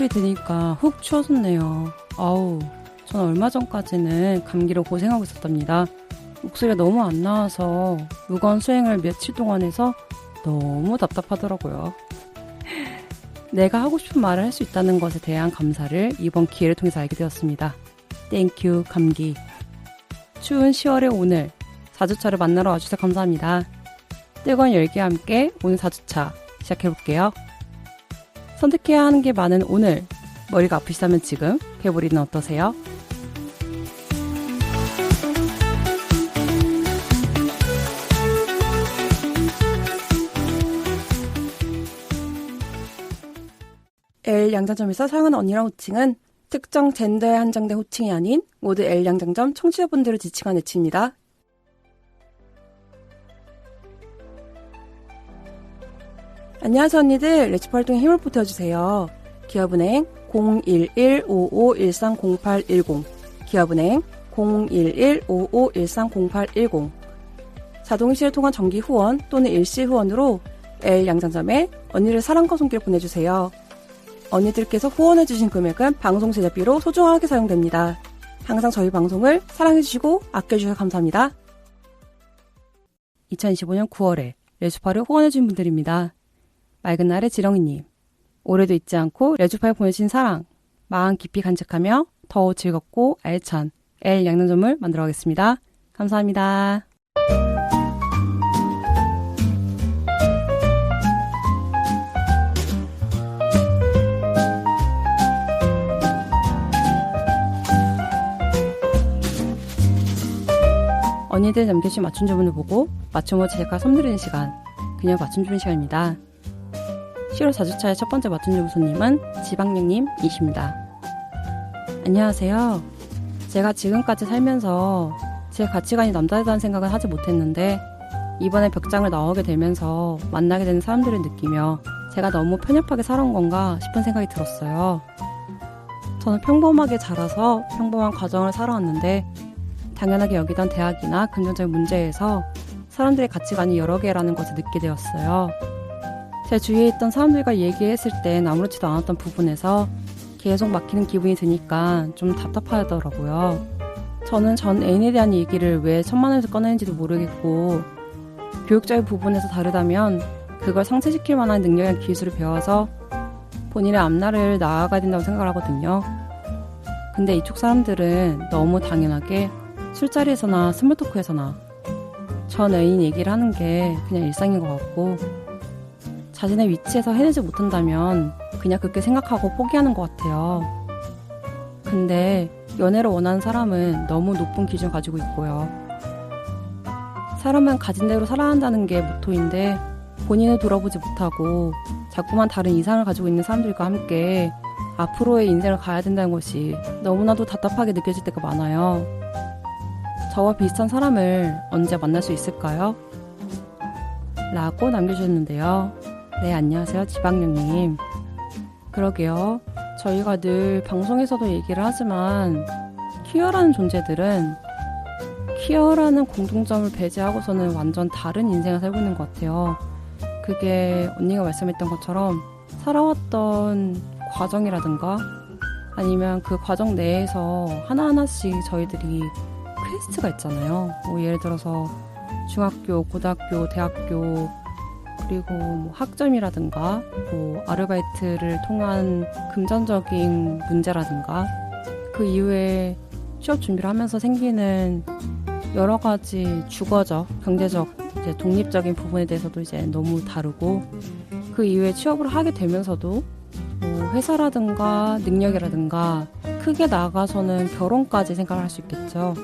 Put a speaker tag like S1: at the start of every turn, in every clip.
S1: 목소리 들으니까 훅 추워졌네요. 아우, 전 얼마 전까지는 감기로 고생하고 있었답니다. 목소리가 너무 안 나와서 무거운 수행을 며칠 동안 해서 너무 답답하더라고요. 내가 하고 싶은 말을 할 수 있다는 것에 대한 감사를 이번 기회를 통해서 알게 되었습니다. 땡큐 감기. 추운 10월의 오늘 4주차를 만나러 와주셔서 감사합니다. 뜨거운 열기와 함께 오늘 4주차 시작해볼게요. 선택해야 하는 게 많은 오늘, 머리가 아프시다면 지금 배부리는 어떠세요? L 양장점에서 사용하는 언니랑 호칭은 특정 젠더에 한정된 호칭이 아닌 모두 L 양장점 청취자분들을 지칭한 애칭입니다. 안녕하세요 언니들, 레시피 활동에 힘을 보태주세요. 기업은행 011-5513-0810 기업은행 011-5513-0810 자동이체를 통한 정기 후원 또는 일시 후원으로 L 양장점에 언니를 사랑과 손길 보내주세요. 언니들께서 후원해주신 금액은 방송 제작비로 소중하게 사용됩니다. 항상 저희 방송을 사랑해주시고 아껴주셔서 감사합니다. 2025년 9월에 레주파를 후원해주신 분들입니다. 맑은 날의 지렁이님, 올해도 잊지 않고 레주파에 보내주신 사랑, 마음 깊이 간직하며 더 즐겁고 알찬 L 양장점을 만들어 가겠습니다. 감사합니다. 언니들 남겨주신 맞춤 주문을 보고 맞춤으로 제가 선물드리는 시간, 그녀 맞춤 주문 시간입니다. 10월 4주차의 첫 번째 맞춤 주문 손님은 지방령님이십니다. 안녕하세요. 제가 지금까지 살면서 제 가치관이 남다르다는 생각은 하지 못했는데 이번에 벽장을 나오게 되면서 만나게 되는 사람들을 느끼며 제가 너무 편협하게 살아온 건가 싶은 생각이 들었어요. 저는 평범하게 자라서 평범한 과정을 살아왔는데 당연하게 여기던 대학이나 금전적인 문제에서 사람들의 가치관이 여러 개라는 것을 느끼게 되었어요. 제 주위에 있던 사람들과 얘기했을 땐 아무렇지도 않았던 부분에서 계속 막히는 기분이 드니까 좀 답답하더라고요. 저는 전 애인에 대한 얘기를 왜 천만에서 꺼내는지도 모르겠고 교육적인 부분에서 다르다면 그걸 상쇄시킬 만한 능력이나 기술을 배워서 본인의 앞날을 나아가야 된다고 생각을 하거든요. 근데 이쪽 사람들은 너무 당연하게 술자리에서나 스몰토크에서나 전 애인 얘기를 하는 게 그냥 일상인 것 같고 자신의 위치에서 해내지 못한다면 그냥 그렇게 생각하고 포기하는 것 같아요. 근데 연애를 원하는 사람은 너무 높은 기준을 가지고 있고요. 사람은 가진 대로 살아야 한다는 게 모토인데 본인을 돌아보지 못하고 자꾸만 다른 이상을 가지고 있는 사람들과 함께 앞으로의 인생을 가야 된다는 것이 너무나도 답답하게 느껴질 때가 많아요. 저와 비슷한 사람을 언제 만날 수 있을까요? 라고 남겨주셨는데요. 네, 안녕하세요. 지방령님. 그러게요. 저희가 늘 방송에서도 얘기를 하지만 퀴어라는 존재들은 퀴어라는 공통점을 배제하고서는 완전 다른 인생을 살고 있는 것 같아요. 그게 언니가 말씀했던 것처럼 살아왔던 과정이라든가 아니면 그 과정 내에서 하나하나씩 저희들이 퀘스트가 있잖아요. 뭐 예를 들어서 중학교, 고등학교, 대학교 그리고 뭐 학점이라든가 뭐 아르바이트를 통한 금전적인 문제라든가 그 이후에 취업 준비를 하면서 생기는 여러 가지 주거적, 경제적, 이제 독립적인 부분에 대해서도 이제 너무 다르고 그 이후에 취업을 하게 되면서도 뭐 회사라든가 능력이라든가 크게 나가서는 결혼까지 생각을 할 수 있겠죠.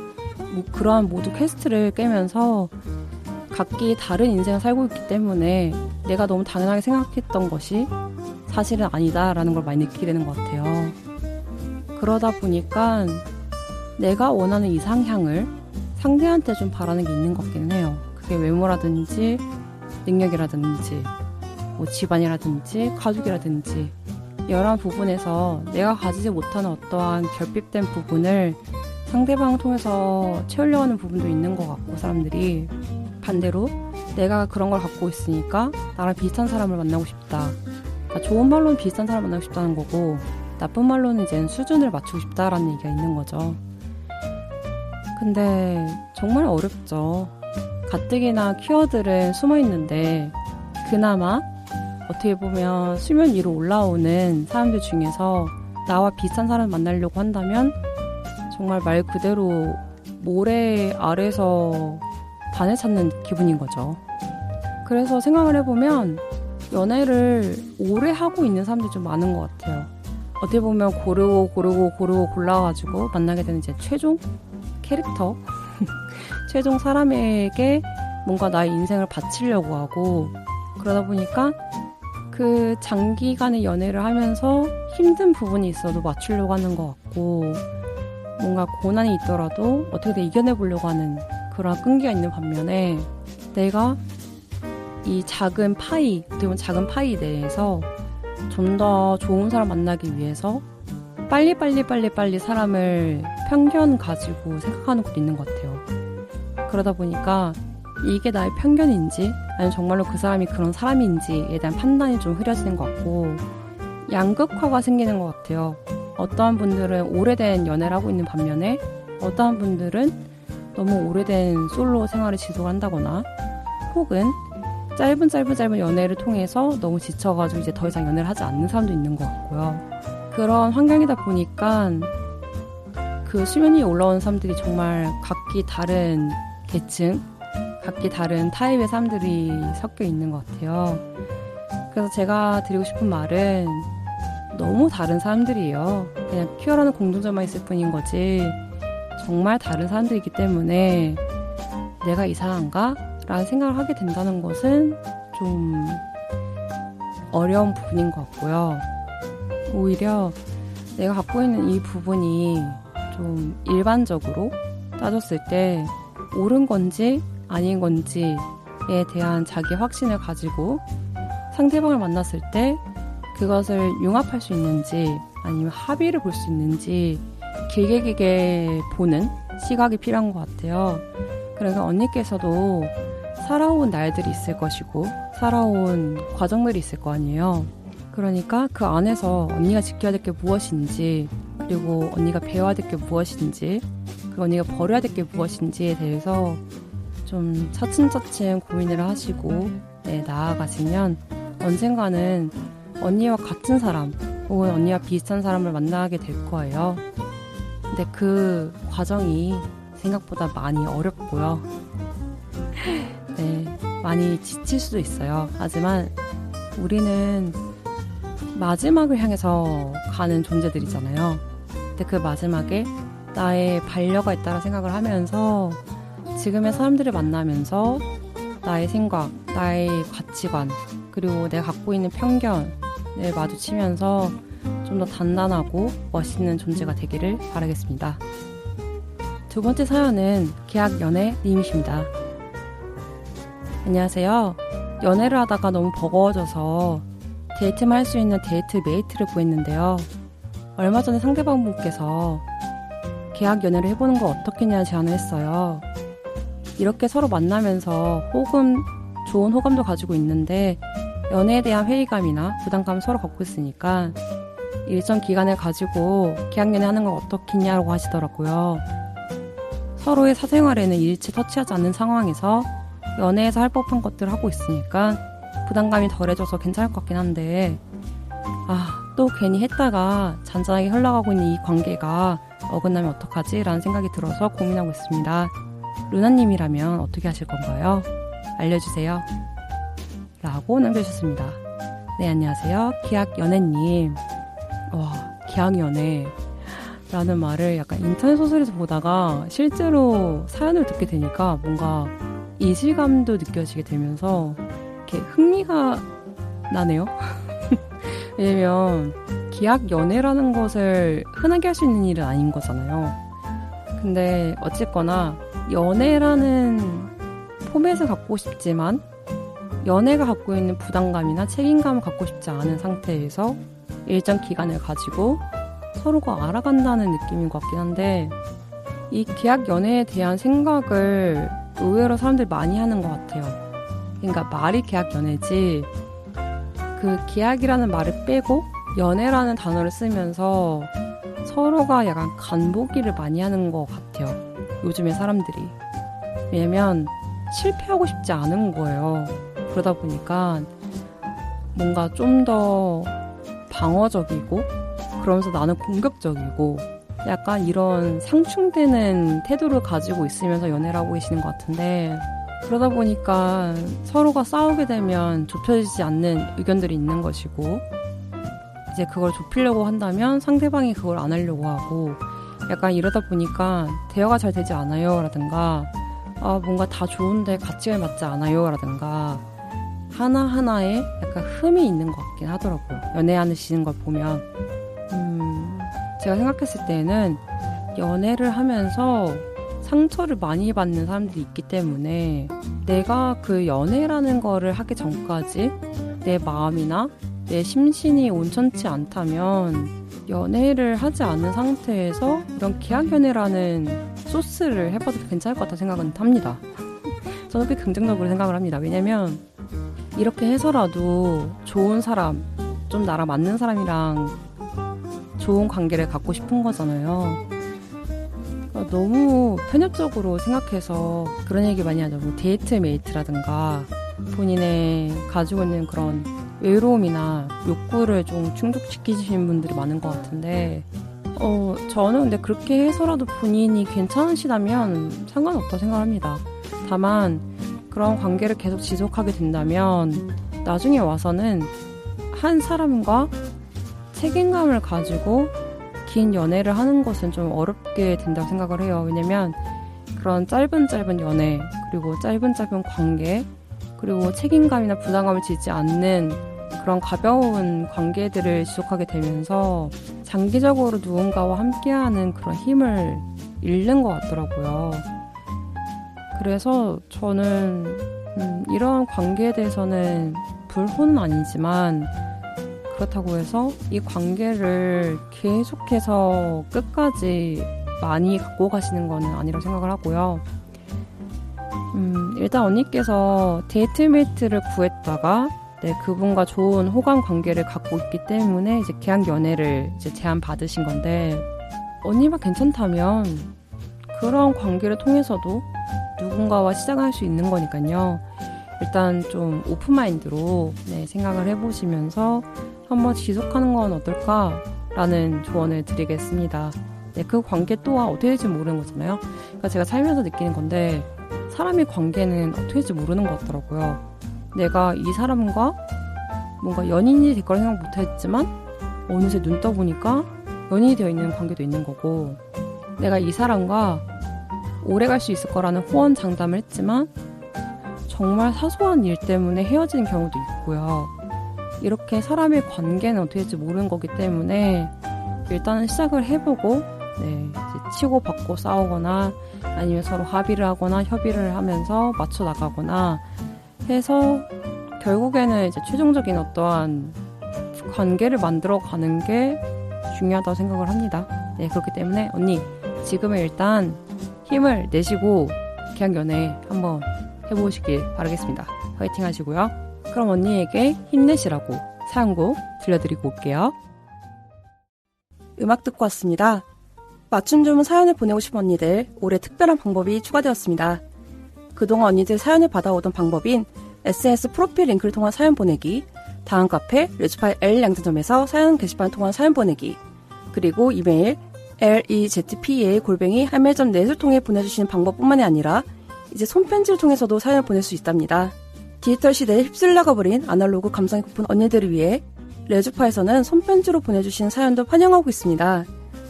S1: 뭐 그러한 모두 퀘스트를 깨면서 각기 다른 인생을 살고 있기 때문에 내가 너무 당연하게 생각했던 것이 사실은 아니다라는 걸 많이 느끼게 되는 것 같아요. 그러다 보니까 내가 원하는 이상향을 상대한테 좀 바라는 게 있는 것 같기는 해요. 그게 외모라든지 능력이라든지 뭐 집안이라든지 가족이라든지 여러 부분에서 내가 가지지 못하는 어떠한 결핍된 부분을 상대방을 통해서 채우려고 하는 부분도 있는 것 같고 사람들이 반대로 내가 그런 걸 갖고 있으니까 나랑 비슷한 사람을 만나고 싶다. 그러니까 좋은 말로는 비슷한 사람을 만나고 싶다는 거고 나쁜 말로는 이제 수준을 맞추고 싶다라는 얘기가 있는 거죠. 근데 정말 어렵죠. 가뜩이나 키워드는 숨어 있는데 그나마 어떻게 보면 수면 위로 올라오는 사람들 중에서 나와 비슷한 사람을 만나려고 한다면 정말 말 그대로 모래 아래서 반을 찾는 기분인 거죠. 그래서 생각을 해보면 연애를 오래 하고 있는 사람들이 좀 많은 것 같아요. 어떻게 보면 고르고 골라가지고 만나게 되는 이제 최종 캐릭터 최종 사람에게 뭔가 나의 인생을 바치려고 하고, 그러다 보니까 그 장기간의 연애를 하면서 힘든 부분이 있어도 맞추려고 하는 것 같고, 뭔가 고난이 있더라도 어떻게든 이겨내보려고 하는 그런 끈기가 있는 반면에, 내가 이 작은 파이, 어떻게 보면 작은 파이 내에서 좀 더 좋은 사람 만나기 위해서 빨리 사람을 편견 가지고 생각하는 것도 있는 것 같아요. 그러다 보니까 이게 나의 편견인지 아니면 정말로 그 사람이 그런 사람인지에 대한 판단이 좀 흐려지는 것 같고, 양극화가 생기는 것 같아요. 어떠한 분들은 오래된 연애를 하고 있는 반면에 어떠한 분들은 너무 오래된 솔로 생활을 지속한다거나, 혹은 짧은 연애를 통해서 너무 지쳐가지고 이제 더 이상 연애를 하지 않는 사람도 있는 것 같고요. 그런 환경이다 보니까 그 수면 위에 올라오는 사람들이 정말 각기 다른 계층, 각기 다른 타입의 사람들이 섞여 있는 것 같아요. 그래서 제가 드리고 싶은 말은 너무 다른 사람들이에요. 그냥 큐어라는 공통점만 있을 뿐인 거지 정말 다른 사람들이기 때문에 내가 이상한가? 라는 생각을 하게 된다는 것은 좀 어려운 부분인 것 같고요. 오히려 내가 갖고 있는 이 부분이 좀 일반적으로 따졌을 때 옳은 건지 아닌 건지에 대한 자기 확신을 가지고 상대방을 만났을 때 그것을 융합할 수 있는지 아니면 합의를 볼 수 있는지 길게 보는 시각이 필요한 것 같아요. 그러니까 언니께서도 살아온 날들이 있을 것이고 살아온 과정들이 있을 거 아니에요. 그러니까 그 안에서 언니가 지켜야 될 게 무엇인지, 그리고 언니가 배워야 될 게 무엇인지, 그리고 언니가 버려야 될 게 무엇인지에 대해서 좀 차츰차츰 고민을 하시고 나아가시면 언젠가는 언니와 같은 사람 혹은 언니와 비슷한 사람을 만나게 될 거예요. 근데 그 과정이 생각보다 많이 어렵고요. 많이 지칠 수도 있어요. 하지만 우리는 마지막을 향해서 가는 존재들이잖아요. 근데 그 마지막에 나의 반려가 있다는 생각을 하면서 지금의 사람들을 만나면서 나의 생각, 나의 가치관, 그리고 내가 갖고 있는 편견을 마주치면서 좀 더 단단하고 멋있는 존재가 되기를 바라겠습니다. 두 번째 사연은 계약연애님이십니다. 안녕하세요. 연애를 하다가 너무 버거워져서 데이트만 할 수 있는 데이트 메이트를 구했는데요. 얼마 전에 상대방분께서 계약 연애를 해보는 거 어떻겠냐 제안을 했어요. 이렇게 서로 만나면서 혹은 좋은 호감도 가지고 있는데 연애에 대한 회의감이나 부담감을 서로 갖고 있으니까 일정 기간을 가지고 계약 연애 하는 건 어떻겠냐고 하시더라고요. 서로의 사생활에는 일체 터치하지 않는 상황에서 연애에서 할 법한 것들을 하고 있으니까 부담감이 덜해져서 괜찮을 것 같긴 한데, 또 괜히 했다가 잔잔하게 흘러가고 있는 이 관계가 어긋나면 어떡하지? 라는 생각이 들어서 고민하고 있습니다. 루나님이라면 어떻게 하실 건가요? 알려주세요. 라고 남겨주셨습니다. 네, 안녕하세요. 계약연애님. 계약연애 라는 말을 약간 인터넷 소설에서 보다가 실제로 사연을 듣게 되니까 뭔가 이질감도 느껴지게 되면서 이렇게 흥미가 나네요. 왜냐면 계약 연애라는 것을 흔하게 할 수 있는 일은 아닌 거잖아요. 근데 어쨌거나 연애라는 포맷을 갖고 싶지만 연애가 갖고 있는 부담감이나 책임감을 갖고 싶지 않은 상태에서 일정 기간을 가지고 서로가 알아간다는 느낌인 것 같긴 한데, 이 계약 연애에 대한 생각을 의외로 사람들이 많이 하는 것 같아요. 그러니까 말이 계약 연애지 그 계약이라는 말을 빼고 연애라는 단어를 쓰면서 서로가 약간 간보기를 많이 하는 것 같아요. 요즘의 사람들이. 왜냐면 실패하고 싶지 않은 거예요. 그러다 보니까 뭔가 좀 더 방어적이고 그러면서 나는 공격적이고 약간 이런 상충되는 태도를 가지고 있으면서 연애를 하고 계시는 것 같은데 그러다 보니까 서로가 싸우게 되면 좁혀지지 않는 의견들이 있는 것이고 이제 그걸 좁히려고 한다면 상대방이 그걸 안 하려고 하고 약간 이러다 보니까 대화가 잘 되지 않아요 라든가 뭔가 다 좋은데 가치가 맞지 않아요 라든가 하나하나에 약간 흠이 있는 것 같긴 하더라고요. 연애하시는 걸 보면 제가 생각했을 때는 연애를 하면서 상처를 많이 받는 사람들이 있기 때문에 내가 그 연애라는 거를 하기 전까지 내 마음이나 내 심신이 온전치 않다면 연애를 하지 않은 상태에서 이런 계약연애라는 소스를 해봐도 괜찮을 것 같다는 생각은 합니다. 저는 꽤 긍정적으로 생각을 합니다. 왜냐면 이렇게 해서라도 좋은 사람, 좀 나랑 맞는 사람이랑 좋은 관계를 갖고 싶은 거잖아요. 너무 편협적으로 생각해서 그런 얘기 많이 하죠. 뭐 데이트 메이트라든가 본인의 가지고 있는 그런 외로움이나 욕구를 좀 충족시키시는 분들이 많은 것 같은데 저는 근데 그렇게 해서라도 본인이 괜찮으시다면 상관없다고 생각합니다. 다만 그런 관계를 계속 지속하게 된다면 나중에 와서는 한 사람과 책임감을 가지고 긴 연애를 하는 것은 좀 어렵게 된다고 생각을 해요. 왜냐면 그런 짧은 연애 그리고 짧은 관계 그리고 책임감이나 부담감을 지지 않는 그런 가벼운 관계들을 지속하게 되면서 장기적으로 누군가와 함께하는 그런 힘을 잃는 것 같더라고요. 그래서 저는 이런 관계에 대해서는 불호는 아니지만 그렇다고 해서 이 관계를 계속해서 끝까지 많이 갖고 가시는 거는 아니라고 생각을 하고요. 일단 언니께서 데이트메이트를 구했다가 그분과 좋은 호감 관계를 갖고 있기 때문에 이제 계약 연애를 이제 제안 받으신 건데 언니가 괜찮다면 그런 관계를 통해서도 누군가와 시작할 수 있는 거니까요. 일단 좀 오픈마인드로 생각을 해보시면서 한번 지속하는 건 어떨까라는 조언을 드리겠습니다. 그 관계 또한 어떻게 될지 모르는 거잖아요. 그러니까 제가 살면서 느끼는 건데 사람의 관계는 어떻게 될지 모르는 것 같더라고요. 내가 이 사람과 뭔가 연인이 될 거라 생각 못했지만 어느새 눈 떠보니까 연인이 되어 있는 관계도 있는 거고 내가 이 사람과 오래 갈 수 있을 거라는 호언장담을 했지만 정말 사소한 일 때문에 헤어지는 경우도 있고요. 이렇게 사람의 관계는 어떻게 될지 모르는 거기 때문에 일단은 시작을 해보고 이제 치고받고 싸우거나 아니면 서로 합의를 하거나 협의를 하면서 맞춰 나가거나 해서 결국에는 이제 최종적인 어떠한 관계를 만들어 가는 게 중요하다고 생각을 합니다. 그렇기 때문에 언니 지금은 일단 힘을 내시고 계약 연애 한번 해보시길 바라겠습니다. 화이팅 하시고요. 그럼 언니에게 힘내시라고 사연곡 들려드리고 올게요. 음악 듣고 왔습니다. 맞춤 주문 사연을 보내고 싶은 언니들 올해 특별한 방법이 추가되었습니다. 그동안 언니들 사연을 받아오던 방법인 SNS 프로필 링크를 통한 사연 보내기, 다음 카페 레즈파이 L 양재점에서 사연 게시판을 통한 사연 보내기, 그리고 이메일 rezpa@harmail.net을 통해 보내주시는 방법뿐만이 아니라 이제 손편지를 통해서도 사연을 보낼 수 있답니다. 디지털 시대에 휩쓸려가 버린 아날로그 감성이 고픈 언니들을 위해 레즈파에서는 손편지로 보내주시는 사연도 환영하고 있습니다.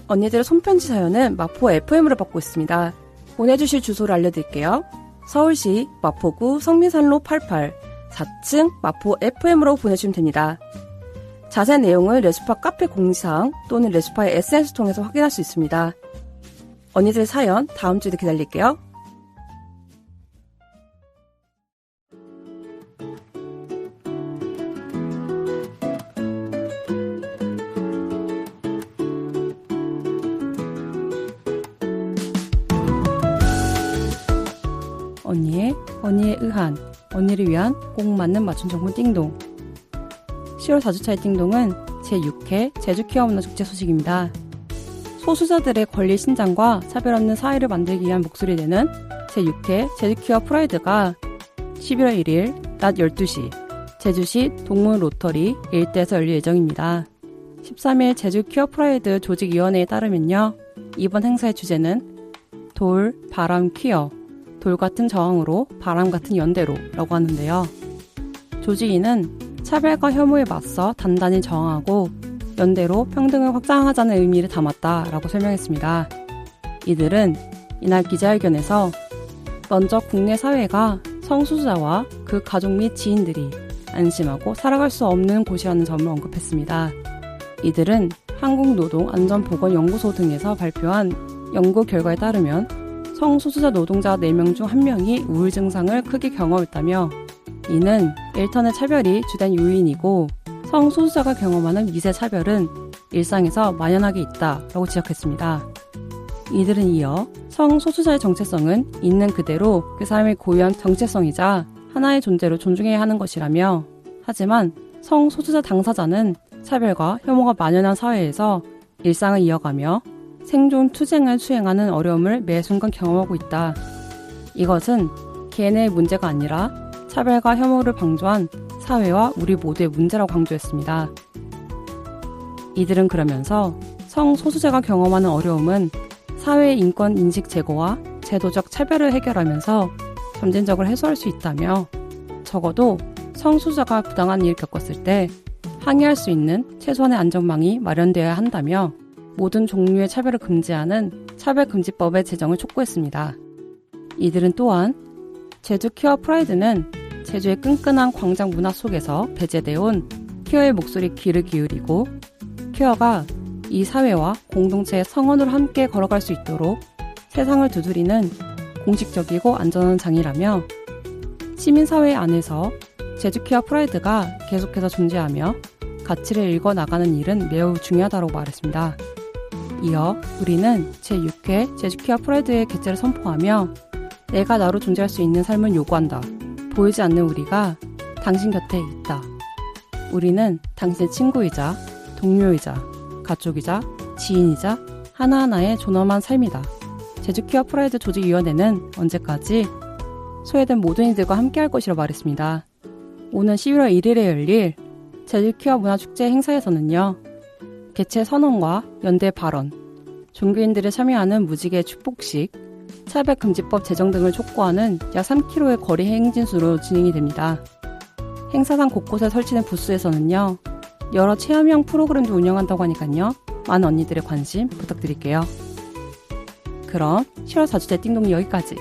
S1: 언니들의 손편지 사연은 마포 FM으로 받고 있습니다. 보내주실 주소를 알려드릴게요. 서울시 마포구 성미산로 88 4층 마포 FM으로 보내주시면 됩니다. 자세한 내용을 레즈파 카페 공지사항 또는 레즈파의 SNS 통해서 확인할 수 있습니다. 언니들의 사연 다음 주에도 기다릴게요. 언니의 의한, 언니를 위한 꼭 맞는 맞춤 정보 띵동. 10월 4주차의 띵동은 제6회 제주케어 문화축제 소식입니다. 소수자들의 권리 신장과 차별 없는 사회를 만들기 위한 목소리 내는 제6회 제주케어 프라이드가 11월 1일 낮 12시 제주시 동문 로터리 일대에서 열릴 예정입니다. 13일 제주케어 프라이드 조직위원회에 따르면요. 이번 행사의 주제는 돌, 바람, 퀴어, 돌 같은 저항으로 바람 같은 연대로 라고 하는데요. 조직위는 차별과 혐오에 맞서 단단히 저항하고 연대로 평등을 확장하자는 의미를 담았다라고 설명했습니다. 이들은 이날 기자회견에서 먼저 국내 사회가 성소수자와 그 가족 및 지인들이 안심하고 살아갈 수 없는 곳이라는 점을 언급했습니다. 이들은 한국노동안전보건연구소 등에서 발표한 연구 결과에 따르면 성소수자 노동자 4명 중 1명이 우울 증상을 크게 경험했다며 이는 일터내 차별이 주된 요인이고 성소수자가 경험하는 미세 차별은 일상에서 만연하게 있다라고 지적했습니다. 이들은 이어 성소수자의 정체성은 있는 그대로 그 사람의 고유한 정체성이자 하나의 존재로 존중해야 하는 것이라며 하지만 성소수자 당사자는 차별과 혐오가 만연한 사회에서 일상을 이어가며 생존 투쟁을 수행하는 어려움을 매 순간 경험하고 있다. 이것은 개인의 문제가 아니라 차별과 혐오를 방조한 사회와 우리 모두의 문제라고 강조했습니다. 이들은 그러면서 성소수자가 경험하는 어려움은 사회의 인권 인식 제고와 제도적 차별을 해결하면서 점진적으로 해소할 수 있다며 적어도 성소수자가 부당한 일을 겪었을 때 항의할 수 있는 최소한의 안전망이 마련되어야 한다며 모든 종류의 차별을 금지하는 차별금지법의 제정을 촉구했습니다. 이들은 또한 제주 퀴어 프라이드는 제주의 끈끈한 광장 문화 속에서 배제되어 온 퀴어의 목소리에 귀를 기울이고 퀴어가 이 사회와 공동체의 성원으로 함께 걸어갈 수 있도록 세상을 두드리는 공식적이고 안전한 장이라며 시민사회 안에서 제주 퀴어 프라이드가 계속해서 존재하며 가치를 읽어나가는 일은 매우 중요하다고 말했습니다. 이어 우리는 제6회 제주 퀴어 프라이드의 개최를 선포하며 내가 나로 존재할 수 있는 삶을 요구한다. 보이지 않는 우리가 당신 곁에 있다. 우리는 당신의 친구이자 동료이자 가족이자 지인이자 하나하나의 존엄한 삶이다. 제주 퀴어 프라이드 조직위원회는 언제까지 소외된 모든 이들과 함께할 것이라고 말했습니다. 오는 11월 1일에 열릴 제주 퀴어 문화축제 행사에서는요. 개최 선언과 연대 발언, 종교인들이 참여하는 무지개 축복식, 차별금지법 제정 등을 촉구하는 약 3km의 거리 행진수로 진행이 됩니다. 행사장 곳곳에 설치된 부스에서는요. 여러 체험형 프로그램도 운영한다고 하니까요. 많은 언니들의 관심 부탁드릴게요. 그럼 10월 4주째 띵동이 여기까지.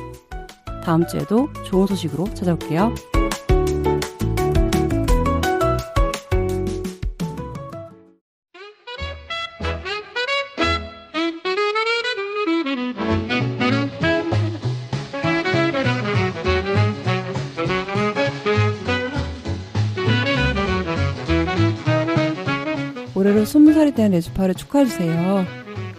S1: 다음 주에도 좋은 소식으로 찾아올게요. 올해로 20살이 된 레주파를 축하해주세요.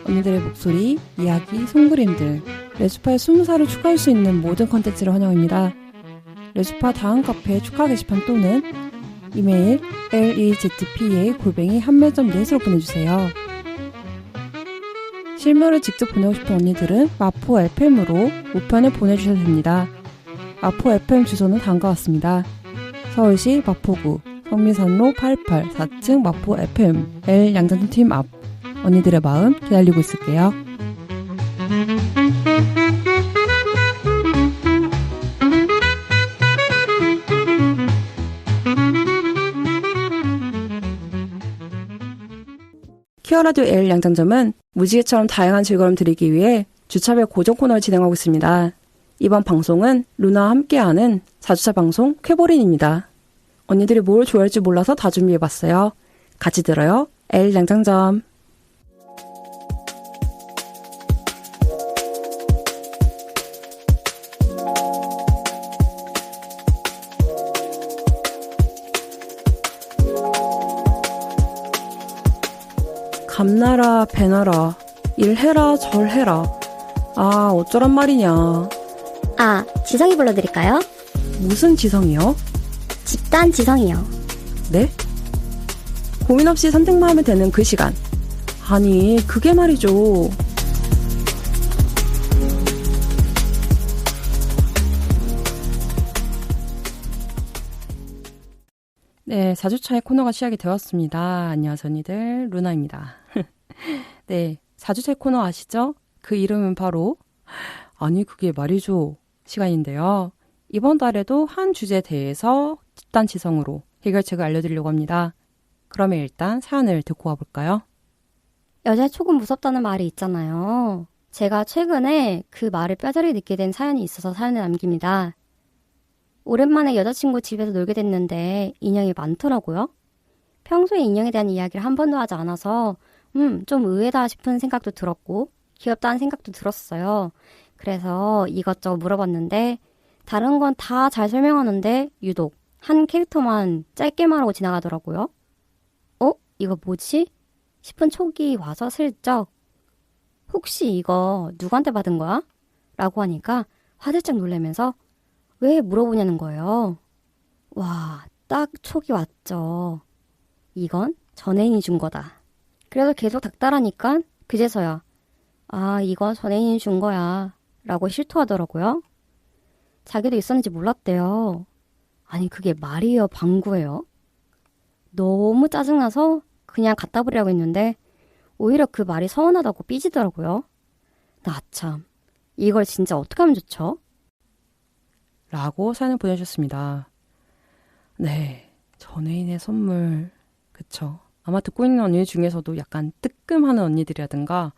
S1: 언니들의 목소리, 이야기, 송그림들, 레주파의 20살을 축하할 수 있는 모든 컨텐츠를 환영합니다. 레주파 다음 카페 축하 게시판 또는 이메일 lezpa@한매점넷으로 보내주세요. 실물을 직접 보내고 싶은 언니들은 마포 FM으로 우편을 보내주셔도 됩니다. 마포 FM 주소는 다음과 같습니다. 서울시 마포구 성미산로 88 4층 마포 FM L 양장점 팀 앞. 언니들의 마음 기다리고 있을게요. 퀴어라디오 L 양장점은 무지개처럼 다양한 즐거움을 드리기 위해 주차별 고정 코너를 진행하고 있습니다. 이번 방송은 루나와 함께하는 4주차 방송 쾌보린입니다. 언니들이 뭘 좋아할지 몰라서 다 준비해봤어요. 같이 들어요. L 양장점. 감나라 배나라 일해라 절해라. 아 어쩌란 말이냐.
S2: 아 지성이 불러드릴까요?
S1: 무슨 지성이요?
S2: 집단 지성이요.
S1: 네? 고민 없이 선택만 하면 되는 그 시간. 아니, 그게 말이죠. 네, 4주차의 코너가 시작이 되었습니다. 안녕하세요, 언니들. 루나입니다. 네, 4주차의 코너 아시죠? 그 이름은 바로 아니, 그게 말이죠. 시간인데요. 이번 달에도 한 주제에 대해서 집단지성으로 해결책을 알려드리려고 합니다. 그러면 일단 사연을 듣고 와볼까요?
S2: 여자의 촉은 무섭다는 말이 있잖아요. 제가 최근에 그 말을 뼈저리 느끼게 된 사연이 있어서 사연을 남깁니다. 오랜만에 여자친구 집에서 놀게 됐는데 인형이 많더라고요. 평소에 인형에 대한 이야기를 한 번도 하지 않아서 좀 의외다 싶은 생각도 들었고 귀엽다는 생각도 들었어요. 그래서 이것저것 물어봤는데 다른 건 다 잘 설명하는데 유독 한 캐릭터만 짧게 말하고 지나가더라고요. 이거 뭐지? 싶은 촉이 와서 슬쩍 혹시 이거 누구한테 받은 거야? 라고 하니까 화들짝 놀라면서 왜 물어보냐는 거예요. 와, 딱 촉이 왔죠. 이건 전애인이 준 거다. 그래서 계속 닥달하니까 그제서야 이건 전애인이 준 거야 라고 실토하더라고요. 자기도 있었는지 몰랐대요. 아니 그게 말이에요, 방구예요? 너무 짜증나서 그냥 갖다 버리라고 했는데 오히려 그 말이 서운하다고 삐지더라고요. 나 참, 이걸 진짜 어떻게 하면 좋죠?
S1: 라고 사연을 보내주셨습니다. 네, 전애인의 선물, 그쵸. 아마 듣고 있는 언니 중에서도 약간 뜨끔하는 언니들이라든가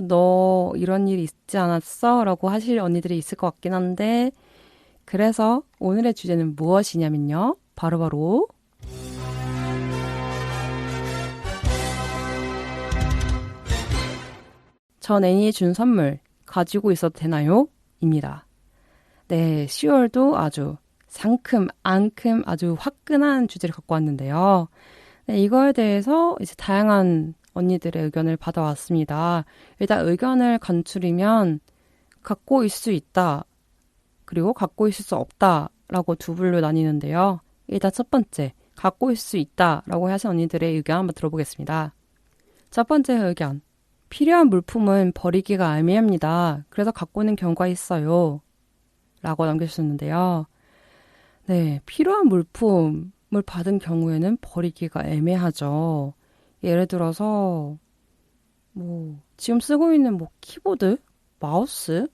S1: 너 이런 일이 있지 않았어? 라고 하실 언니들이 있을 것 같긴 한데 그래서 오늘의 주제는 무엇이냐면요. 바로바로 전 애인이 준 선물 가지고 있어도 되나요? 입니다. 네, 10월도 아주 상큼, 앙큼 아주 화끈한 주제를 갖고 왔는데요. 네, 이거에 대해서 이제 다양한 언니들의 의견을 받아왔습니다. 일단 의견을 간추리면 갖고 있을 수 있다, 그리고 갖고 있을 수 없다 라고 두 부류로 나뉘는데요. 일단 첫 번째, 갖고 있을 수 있다 라고 하신 언니들의 의견 한번 들어보겠습니다. 첫 번째 의견, 필요한 물품은 버리기가 애매합니다. 그래서 갖고 있는 경우가 있어요. 라고 남겨주셨는데요. 네, 필요한 물품을 받은 경우에는 버리기가 애매하죠. 예를 들어서 지금 쓰고 있는 키보드, 마우스,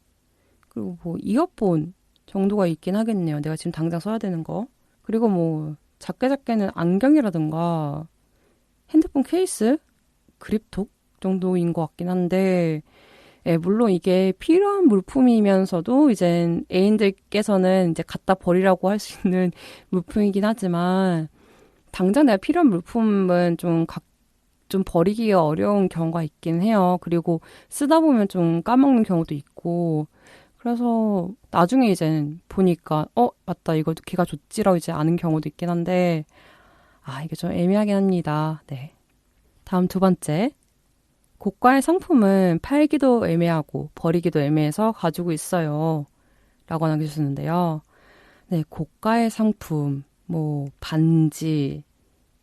S1: 그리고 이어폰 정도가 있긴 하겠네요. 내가 지금 당장 써야 되는 거. 그리고 작게는 안경이라든가 핸드폰 케이스, 그립톡 정도인 것 같긴 한데 물론 이게 필요한 물품이면서도 이제 애인들께서는 이제 갖다 버리라고 할 수 있는 물품이긴 하지만 당장 내가 필요한 물품은 좀 버리기가 어려운 경우가 있긴 해요. 그리고 쓰다 보면 좀 까먹는 경우도 있고 그래서 나중에 이제 보니까 맞다 이거 걔가 줬지라고 이제 아는 경우도 있긴 한데 이게 좀 애매하긴 합니다. 네. 다음 두 번째, 고가의 상품은 팔기도 애매하고 버리기도 애매해서 가지고 있어요. 라고 남겨주셨는데요. 네, 고가의 상품, 반지,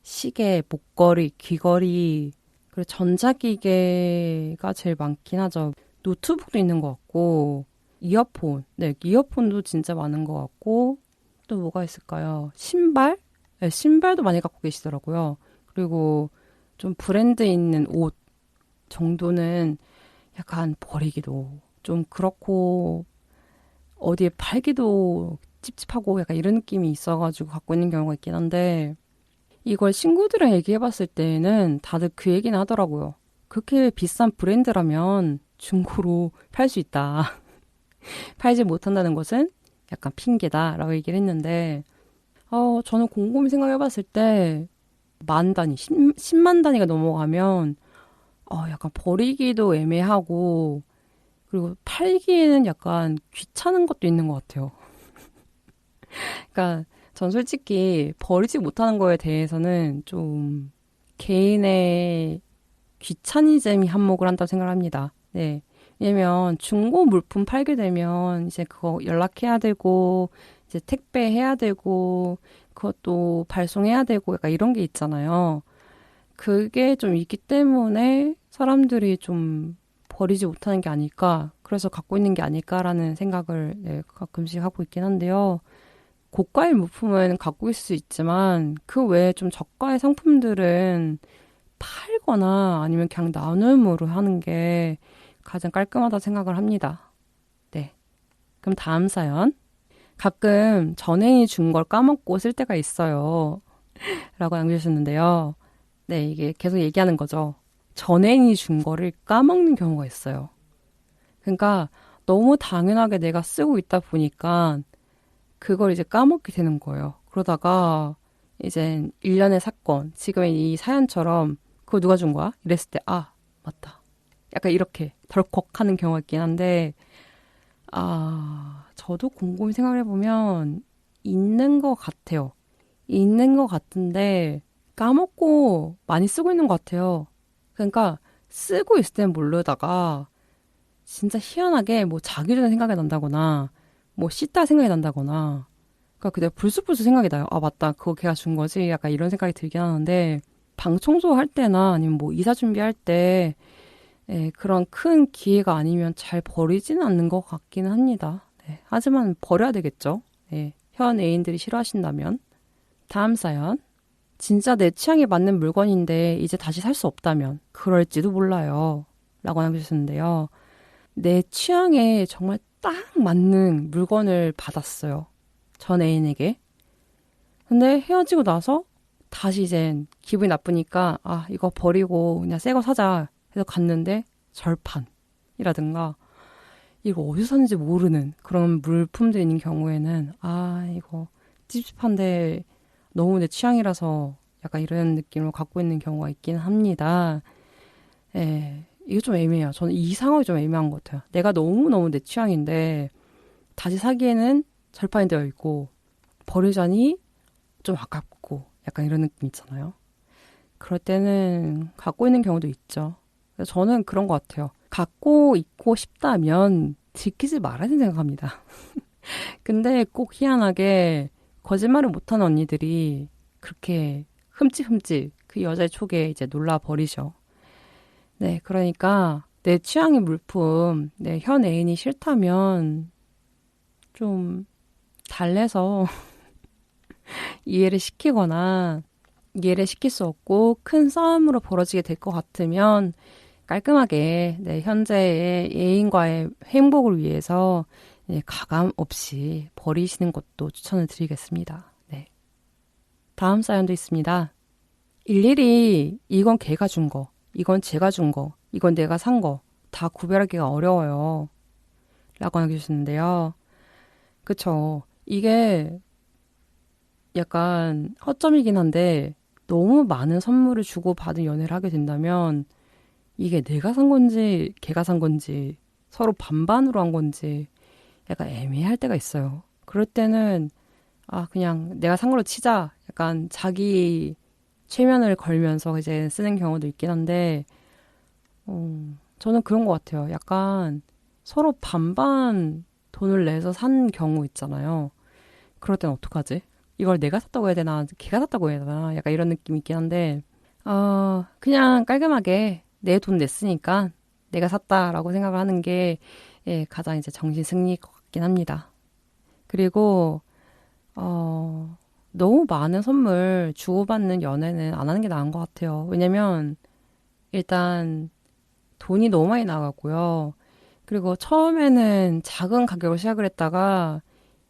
S1: 시계, 목걸이, 귀걸이, 그리고 전자기계가 제일 많긴 하죠. 노트북도 있는 것 같고, 이어폰, 네, 이어폰도 진짜 많은 것 같고, 또 뭐가 있을까요? 신발? 네, 신발도 많이 갖고 계시더라고요. 그리고 좀 브랜드 있는 옷 정도는 약간 버리기도 좀 그렇고, 어디에 팔기도 찝찝하고 약간 이런 느낌이 있어가지고 갖고 있는 경우가 있긴 한데, 이걸 친구들이랑 얘기해봤을 때는 다들 그 얘기는 하더라고요. 그렇게 비싼 브랜드라면 중고로 팔 수 있다. 팔지 못한다는 것은 약간 핑계다라고 얘기를 했는데 저는 곰곰이 생각해봤을 때 만 단위, 10만 단위가 넘어가면 약간 버리기도 애매하고 그리고 팔기에는 약간 귀찮은 것도 있는 것 같아요. 그러니까 전 솔직히 버리지 못하는 거에 대해서는 좀 개인의 귀차니즘이 한몫을 한다고 생각을 합니다. 네. 왜냐면 중고 물품 팔게 되면 이제 그거 연락해야 되고 이제 택배해야 되고 그것도 발송해야 되고 약간 이런 게 있잖아요. 그게 좀 있기 때문에 사람들이 좀 버리지 못하는 게 아닐까, 그래서 갖고 있는 게 아닐까라는 생각을 가끔씩 하고 있긴 한데요. 고가의 물품은 갖고 있을 수 있지만 그 외에 좀 저가의 상품들은 팔거나 아니면 그냥 나눔으로 하는 게 가장 깔끔하다 생각을 합니다. 네. 그럼 다음 사연. 가끔 전애인이 준 걸 까먹고 쓸 때가 있어요. 라고 남겨주셨는데요. 네, 이게 계속 얘기하는 거죠. 전애인이 준 거를 까먹는 경우가 있어요. 그러니까 너무 당연하게 내가 쓰고 있다 보니까 그걸 이제 까먹게 되는 거예요. 그러다가 이제 일련의 사건, 지금 이 사연처럼 그거 누가 준 거야? 이랬을 때, 아, 맞다. 약간 이렇게 덜컥 하는 경우가 있긴 한데, 저도 곰곰이 생각을 해보면 있는 것 같아요. 있는 것 같은데 까먹고 많이 쓰고 있는 것 같아요. 그러니까 쓰고 있을 땐 모르다가 진짜 희한하게 뭐 자기 전에 생각이 난다거나 뭐 씻다 생각이 난다거나, 그러니까 그때 불쑥불쑥 생각이 나요. 아, 맞다. 그거 걔가 준 거지. 약간 이런 생각이 들긴 하는데, 방 청소할 때나 아니면 뭐 이사 준비할 때 그런 큰 기회가 아니면 잘 버리지는 않는 것 같기는 합니다. 네, 하지만 버려야 되겠죠. 네, 현 애인들이 싫어하신다면. 다음 사연. 진짜 내 취향에 맞는 물건인데 이제 다시 살 수 없다면 그럴지도 몰라요. 라고 남겨주셨는데요. 내 취향에 정말 딱 맞는 물건을 받았어요. 전 애인에게. 근데 헤어지고 나서 다시 이젠 기분이 나쁘니까 이거 버리고 그냥 새 거 사자 해서 갔는데 절판이라든가 이거 어디서 샀는지 모르는 그런 물품들이 있는 경우에는 이거 찝찝한데 너무 내 취향이라서 약간 이런 느낌을 갖고 있는 경우가 있긴 합니다. 이게 좀 애매해요. 저는 이 상황이 좀 애매한 것 같아요. 내가 너무너무 내 취향인데 다시 사기에는 절판이 되어 있고 버리자니 좀 아깝고 약간 이런 느낌 있잖아요. 그럴 때는 갖고 있는 경우도 있죠. 그래서 저는 그런 것 같아요. 갖고 있고 싶다면 지키지 말아야 된다고 생각합니다. 근데 꼭 희한하게 거짓말을 못하는 언니들이 그렇게 흠칫흠칫 그 여자의 촉에 이제 놀라버리죠. 네, 그러니까 내 취향의 물품, 내 현 애인이 싫다면 좀 달래서 이해를 시키거나, 이해를 시킬 수 없고 큰 싸움으로 벌어지게 될 것 같으면 깔끔하게 현재의 애인과의 행복을 위해서 가감 없이 버리시는 것도 추천을 드리겠습니다. 네. 다음 사연도 있습니다. 일일이 이건 걔가 준 거, 이건 제가 준 거, 이건 내가 산 거 다 구별하기가 어려워요. 라고 남겨주셨는데요. 그쵸. 이게 약간 허점이긴 한데 너무 많은 선물을 주고받은 연애를 하게 된다면 이게 내가 산 건지 걔가 산 건지 서로 반반으로 한 건지 약간 애매할 때가 있어요. 그럴 때는 그냥 내가 산 걸로 치자. 약간 자기 최면을 걸면서 이제 쓰는 경우도 있긴 한데 저는 그런 것 같아요. 약간 서로 반반 돈을 내서 산 경우 있잖아요. 그럴 땐 어떡하지? 이걸 내가 샀다고 해야 되나, 걔가 샀다고 해야 되나, 약간 이런 느낌이 있긴 한데, 그냥 깔끔하게 내 돈 냈으니까 내가 샀다라고 생각을 하는 게 가장 이제 정신 승리일 것 같긴 합니다. 그리고, 너무 많은 선물 주고받는 연애는 안 하는 게 나은 것 같아요. 왜냐면, 일단, 돈이 너무 많이 나가고요. 그리고 처음에는 작은 가격으로 시작을 했다가,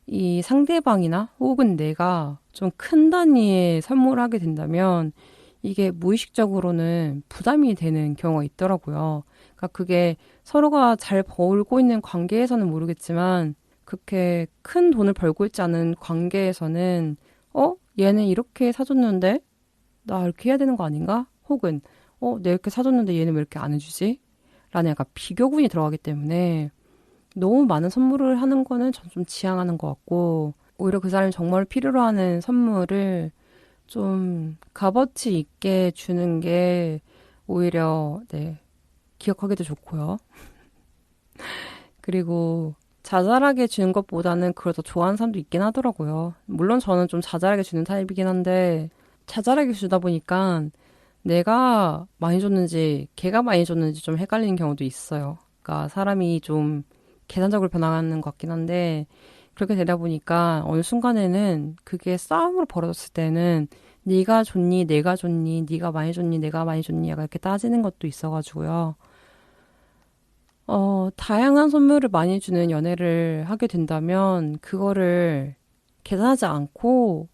S1: 이 상대방이나 혹은 내가 좀 큰 단위의 선물을 하게 된다면 이게 무의식적으로는 부담이 되는 경우가 있더라고요. 그러니까 그게 서로가 잘 벌고 있는 관계에서는 모르겠지만 그렇게 큰 돈을 벌고 있지 않은 관계에서는 얘는 이렇게 사줬는데 나 이렇게 해야 되는 거 아닌가? 혹은 내가 이렇게 사줬는데 얘는 왜 이렇게 안 해주지? 라는 약간 비교군이 들어가기 때문에 너무 많은 선물을 하는 거는 전 좀 지양하는 것 같고, 오히려 그 사람이 정말 필요로 하는 선물을 좀 값어치 있게 주는 게 오히려 기억하기도 좋고요. 그리고 자잘하게 주는 것보다는 그걸 더 좋아하는 사람도 있긴 하더라고요. 물론 저는 좀 자잘하게 주는 타입이긴 한데 자잘하게 주다 보니까 내가 많이 줬는지 걔가 많이 줬는지 좀 헷갈리는 경우도 있어요. 그러니까 사람이 좀 계산적으로 변화하는 것 같긴 한데 그렇게 되다 보니까 어느 순간에는 그게 싸움으로 벌어졌을 때는 네가 줬니 내가 줬니 네가 많이 줬니 내가 많이 줬니 약간 이렇게 따지는 것도 있어가지고요. 다양한 선물을 많이 주는 연애를 하게 된다면 그거를 계산하지 않고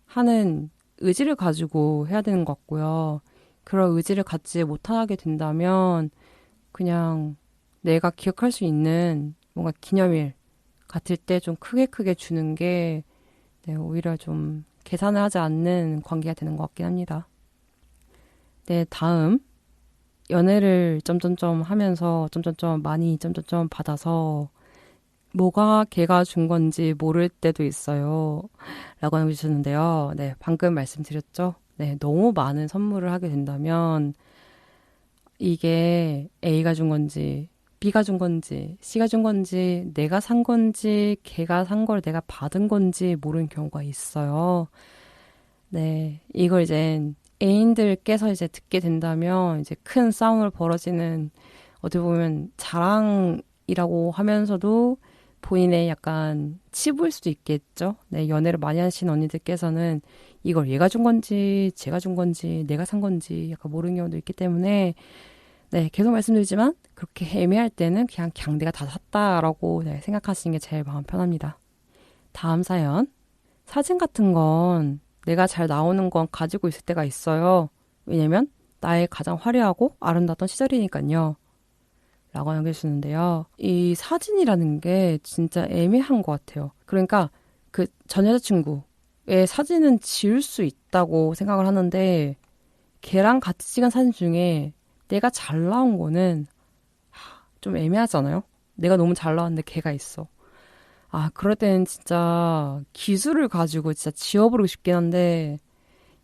S1: 하는 의지를 가지고 해야 되는 것 같고요. 그런 의지를 갖지 못하게 된다면 그냥 내가 기억할 수 있는 뭔가 기념일 같을 때 좀 크게 크게 주는 게 네, 오히려 좀 계산을 하지 않는 관계가 되는 것 같긴 합니다. 네, 다음 연애를 점점점 하면서 점점점 많이 점점점 받아서 뭐가 걔가 준 건지 모를 때도 있어요. 라고 남겨주셨는데요. 네, 방금 말씀드렸죠. 네, 너무 많은 선물을 하게 된다면 이게 A가 준 건지 B가 준 건지 C가 준 건지 내가 산 건지 걔가 산 걸 내가 받은 건지 모르는 경우가 있어요. 네, 이걸 이제 애인들께서 이제 듣게 된다면 이제 큰 싸움을 벌어지는 어떻게 보면 자랑이라고 하면서도 본인의 약간 치부일 수도 있겠죠. 네, 연애를 많이 하신 언니들께서는 이걸 얘가 준 건지 제가 준 건지 내가 산 건지 약간 모르는 경우도 있기 때문에 네, 계속 말씀드리지만 그렇게 애매할 때는 그냥 내가 다 샀다라고 네, 생각하시는 게 제일 마음 편합니다. 다음 사연. 사진 같은 건 내가 잘 나오는 건 가지고 있을 때가 있어요. 왜냐면 나의 가장 화려하고 아름다웠던 시절이니까요. 라고 남겨주시는데요. 이 사진이라는 게 진짜 애매한 것 같아요. 그러니까 그 전 여자친구의 사진은 지울 수 있다고 생각을 하는데 걔랑 같이 찍은 사진 중에 내가 잘 나온 거는 좀 애매하잖아요. 내가 너무 잘 나왔는데 걔가 있어. 아, 그럴 때는 진짜 기술을 가지고 진짜 지워버리고 싶긴 한데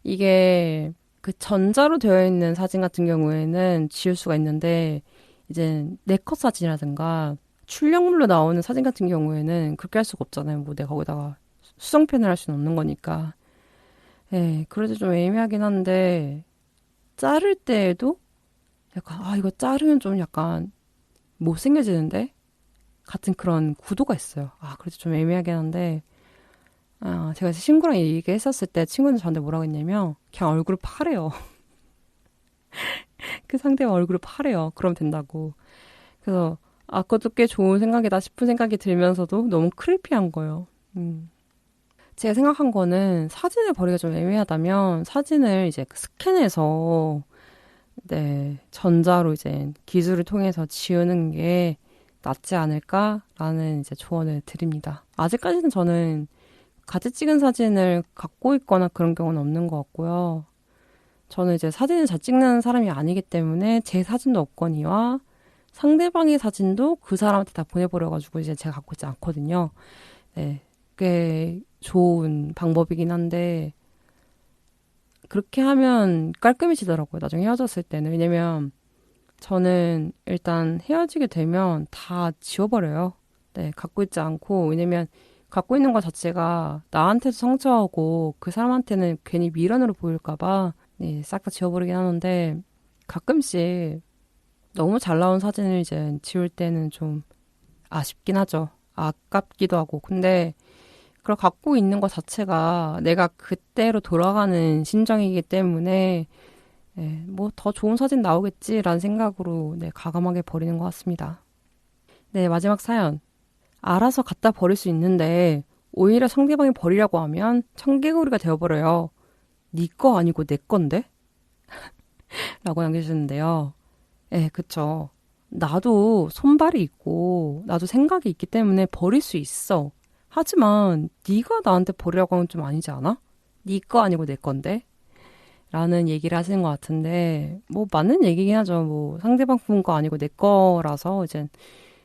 S1: 이게 그 전자로 되어 있는 사진 같은 경우에는 지울 수가 있는데 이제 네컷 사진이라든가 출력물로 나오는 사진 같은 경우에는 그렇게 할 수가 없잖아요. 뭐 내가 거기다가 수정펜을 할 수는 없는 거니까. 예, 그래서 좀 애매하긴 한데 자를 때에도 약간 이거 자르면 좀 약간 못생겨지는데 같은 그런 구도가 있어요. 그래서 좀 애매하긴 한데 제가 친구랑 얘기했었을 때 친구는 저한테 뭐라고 했냐면 그냥 얼굴을 파래요. 그 상대방 얼굴을 파래요. 그러면 된다고. 그래서 그것도 꽤 좋은 생각이다 싶은 생각이 들면서도 너무 크리피한 거예요. 제가 생각한 거는 사진을 버리기가 좀 애매하다면 사진을 이제 스캔해서 네, 전자로 이제 기술을 통해서 지우는 게 낫지 않을까라는 이제 조언을 드립니다. 아직까지는 저는 같이 찍은 사진을 갖고 있거나 그런 경우는 없는 것 같고요. 저는 이제 사진을 잘 찍는 사람이 아니기 때문에 제 사진도 없거니와 상대방의 사진도 그 사람한테 다 보내버려가지고 이제 제가 갖고 있지 않거든요. 네, 꽤 좋은 방법이긴 한데 그렇게 하면 깔끔해지더라고요. 나중에 헤어졌을 때는. 왜냐면 저는 일단 헤어지게 되면 다 지워버려요. 네, 갖고 있지 않고. 왜냐면 갖고 있는 것 자체가 나한테도 상처하고 그 사람한테는 괜히 미련으로 보일까봐 네, 싹 다 지워버리긴 하는데 가끔씩 너무 잘 나온 사진을 이제 지울 때는 좀 아쉽긴 하죠. 아깝기도 하고. 근데 그걸 갖고 있는 것 자체가 내가 그때로 돌아가는 심정이기 때문에 뭐 더 좋은 사진 나오겠지라는 생각으로 네, 가감하게 버리는 것 같습니다. 네, 마지막 사연. 알아서 갖다 버릴 수 있는데 오히려 상대방이 버리려고 하면 청개구리가 되어버려요. 네 거 아니고 내 건데? 라고 남겨주셨는데요. 그쵸. 나도 손발이 있고 나도 생각이 있기 때문에 버릴 수 있어. 하지만 네가 나한테 버리라고 하면 좀 아니지 않아? 네 거 아니고 내 건데? 라는 얘기를 하시는 것 같은데 뭐 맞는 얘기긴 하죠. 뭐 상대방 분 거 아니고 내 거라서 이제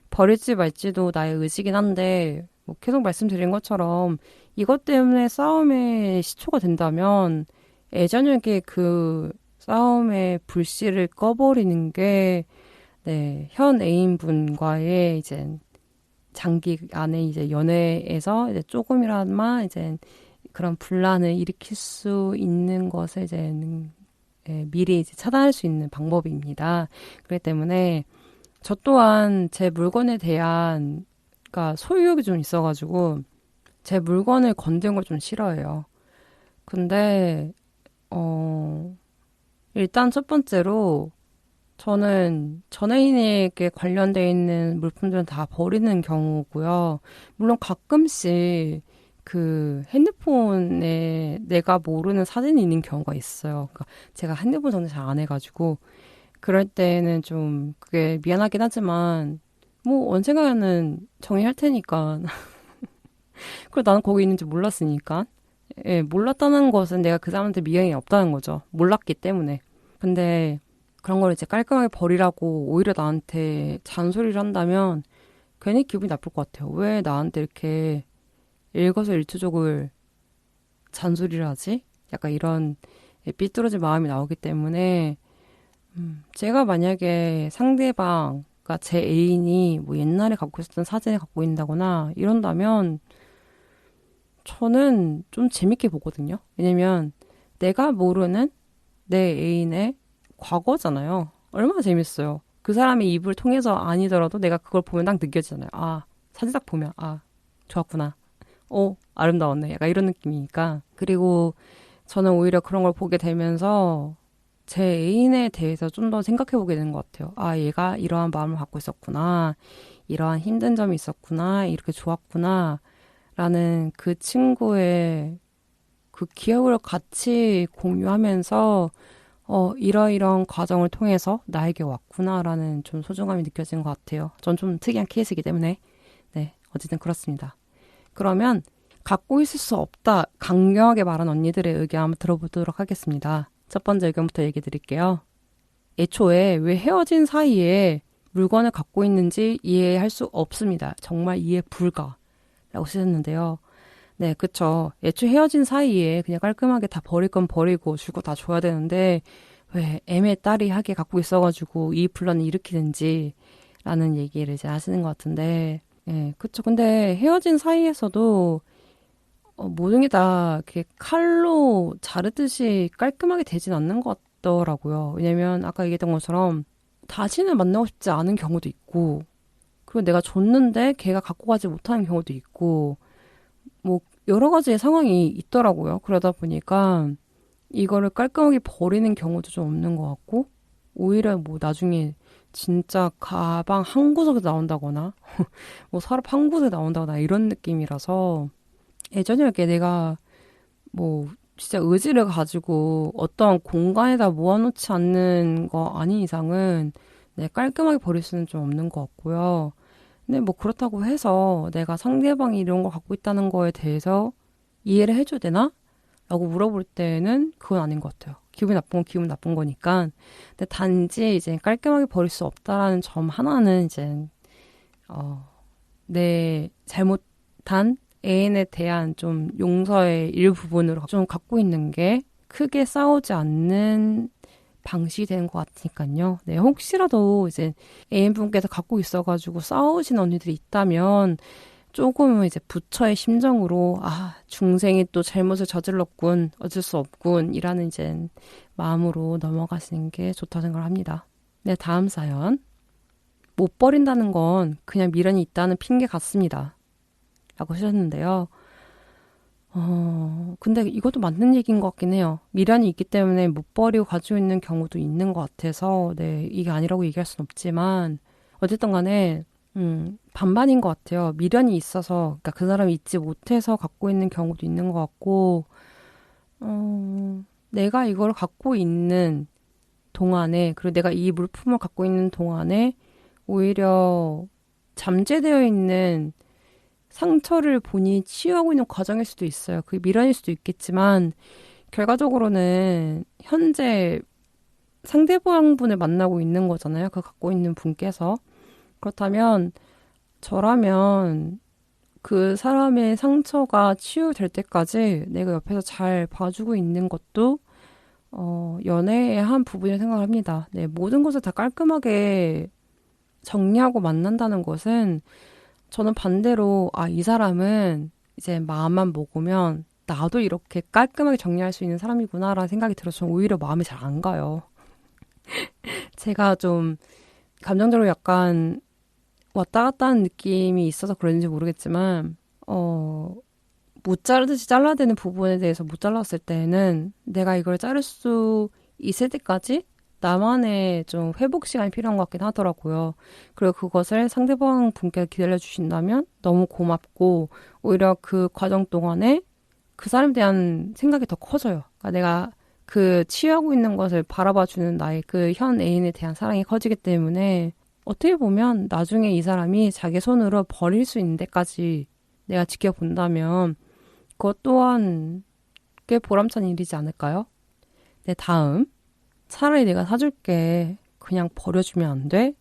S1: 버릴지 말지도 나의 의지긴 한데 뭐 계속 말씀드린 것처럼 이것 때문에 싸움의 시초가 된다면 애저녁에 그 싸움의 불씨를 꺼버리는 게 네, 현 애인분과의 이제 장기 안에 이제 연애에서 이제 조금이나마 이제 그런 분란을 일으킬 수 있는 것을 이제 미리 이제 차단할 수 있는 방법입니다. 그렇기 때문에 저 또한 제 물건에 대한 그러니까 소유욕이 좀 있어가지고 제 물건을 건드는 걸 좀 싫어해요. 근데 일단 첫 번째로 저는 전애인에게 관련돼 있는 물품들은 다 버리는 경우고요. 물론 가끔씩 그 핸드폰에 내가 모르는 사진이 있는 경우가 있어요. 그러니까 제가 핸드폰 정리 잘 안 해가지고 그럴 때는 좀 그게 미안하긴 하지만 뭐 언젠가는 정리할 테니까. 그리고 나는 거기 있는지 몰랐으니까. 예, 몰랐다는 것은 내가 그 사람한테 미안이 없다는 거죠. 몰랐기 때문에. 근데 그런 걸 이제 깔끔하게 버리라고 오히려 나한테 잔소리를 한다면 괜히 기분이 나쁠 것 같아요. 왜 나한테 이렇게 일거수일투족을 잔소리를 하지? 약간 이런 삐뚤어진 마음이 나오기 때문에 제가 만약에 상대방, 그러니까 제 애인이 뭐 옛날에 갖고 있었던 사진을 갖고 있다거나 이런다면 저는 좀 재밌게 보거든요. 왜냐면 내가 모르는 내 애인의 과거잖아요. 얼마나 재밌어요. 그 사람의 입을 통해서 아니더라도 내가 그걸 보면 딱 느껴지잖아요. 아, 사진 딱 보면, 아, 좋았구나. 아름다웠네. 약간 이런 느낌이니까. 그리고 저는 오히려 그런 걸 보게 되면서 제 애인에 대해서 좀 더 생각해 보게 되는 것 같아요. 아, 얘가 이러한 마음을 갖고 있었구나. 이러한 힘든 점이 있었구나. 이렇게 좋았구나. 라는 그 친구의 그 기억을 같이 공유하면서 이러이러한 과정을 통해서 나에게 왔구나라는 좀 소중함이 느껴지는 것 같아요. 전 좀 특이한 케이스이기 때문에. 네, 어쨌든 그렇습니다. 그러면 갖고 있을 수 없다 강경하게 말한 언니들의 의견 한번 들어보도록 하겠습니다. 첫 번째 의견부터 얘기 드릴게요. 애초에 왜 헤어진 사이에 물건을 갖고 있는지 이해할 수 없습니다. 정말 이해 불가. 라고 쓰셨는데요. 네, 그쵸. 애초에 헤어진 사이에 그냥 깔끔하게 다 버릴 건 버리고 줄 거 다 줘야 되는데 왜 애매따리하게 갖고 있어가지고 이 분란을 일으키는지 라는 얘기를 이제 하시는 것 같은데 예, 그쵸. 근데 헤어진 사이에서도 모든 게 다 이렇게 칼로 자르듯이 깔끔하게 되진 않는 것 같더라고요. 왜냐면 아까 얘기했던 것처럼 다시는 만나고 싶지 않은 경우도 있고 그리고 내가 줬는데 걔가 갖고 가지 못하는 경우도 있고 뭐 여러 가지의 상황이 있더라고요. 그러다 보니까 이거를 깔끔하게 버리는 경우도 좀 없는 것 같고 오히려 뭐 나중에 진짜 가방 한 구석에 나온다거나 뭐 서랍 한 곳에 나온다거나 이런 느낌이라서 예전에 이렇게 내가 뭐 진짜 의지를 가지고 어떤 공간에다 모아놓지 않는 거 아닌 이상은 네, 깔끔하게 버릴 수는 좀 없는 것 같고요. 근데 뭐 그렇다고 해서 내가 상대방이 이런 걸 갖고 있다는 거에 대해서 이해를 해줘야 되나? 라고 물어볼 때는 그건 아닌 것 같아요. 기분이 나쁜 건 기분 나쁜 거니까. 근데 단지 이제 깔끔하게 버릴 수 없다라는 점 하나는 이제 내 잘못한 애인에 대한 좀 용서의 일부분으로 좀 갖고 있는 게 크게 싸우지 않는 방식이 되는 것 같으니까요. 네, 혹시라도 이제 애인분께서 갖고 있어가지고 싸우신 언니들이 있다면 조금은 이제 부처의 심정으로 중생이 또 잘못을 저질렀군, 어쩔 수 없군 이라는 이제 마음으로 넘어가시는 게 좋다고 생각을 합니다. 네, 다음 사연. 못 버린다는 건 그냥 미련이 있다는 핑계 같습니다. 라고 하셨는데요. 근데 이것도 맞는 얘기인 것 같긴 해요. 미련이 있기 때문에 못 버리고 가지고 있는 경우도 있는 것 같아서, 네, 이게 아니라고 얘기할 순 없지만, 어쨌든 간에, 반반인 것 같아요. 미련이 있어서, 그러니까 그 사람이 잊지 못해서 갖고 있는 경우도 있는 것 같고, 내가 이걸 갖고 있는 동안에, 그리고 내가 이 물품을 갖고 있는 동안에, 오히려 잠재되어 있는 상처를 본인이 치유하고 있는 과정일 수도 있어요. 그게 미련일 수도 있겠지만 결과적으로는 현재 상대방분을 만나고 있는 거잖아요. 그 갖고 있는 분께서. 그렇다면 저라면 그 사람의 상처가 치유될 때까지 내가 옆에서 잘 봐주고 있는 것도 연애의 한 부분이라고 생각을 합니다. 네, 모든 것을 다 깔끔하게 정리하고 만난다는 것은 저는 반대로 이 사람은 이제 마음만 먹으면 나도 이렇게 깔끔하게 정리할 수 있는 사람이구나라는 생각이 들어서 좀 오히려 마음이 잘 안 가요. 제가 좀 감정적으로 약간 왔다 갔다 하는 느낌이 있어서 그런지 모르겠지만, 못 자르듯이 잘라야 되는 부분에 대해서 못 잘랐을 때는 내가 이걸 자를 수 있을 때까지 나만의 좀 회복 시간이 필요한 것 같긴 하더라고요. 그리고 그것을 상대방 분께 기다려주신다면 너무 고맙고, 오히려 그 과정 동안에 그 사람에 대한 생각이 더 커져요. 그러니까 내가 그 치유하고 있는 것을 바라봐주는 나의 그 현 애인에 대한 사랑이 커지기 때문에 어떻게 보면 나중에 이 사람이 자기 손으로 버릴 수 있는 데까지 내가 지켜본다면 그것 또한 꽤 보람찬 일이지 않을까요? 네, 다음. 차라리 내가 사줄게. 그냥 버려주면 안 돼?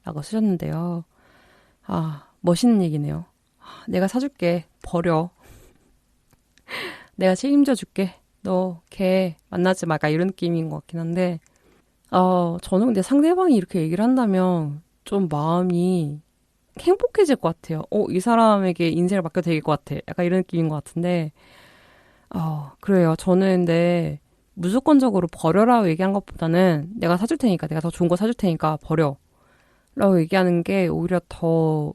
S1: 라고 쓰셨는데요. 아, 멋있는 얘기네요. 내가 사줄게. 버려. 내가 책임져 줄게. 너 걔 만나지 마. 이런 느낌인 것 같긴 한데, 저는 근데 상대방이 이렇게 얘기를 한다면 좀 마음이 행복해질 것 같아요. 이 사람에게 인생을 맡겨도 될 것 같아. 약간 이런 느낌인 것 같은데, 그래요. 저는 근데 무조건적으로 버려라고 얘기한 것보다는 내가 사줄 테니까, 내가 더 좋은 거 사줄 테니까 버려. 라고 얘기하는 게 오히려 더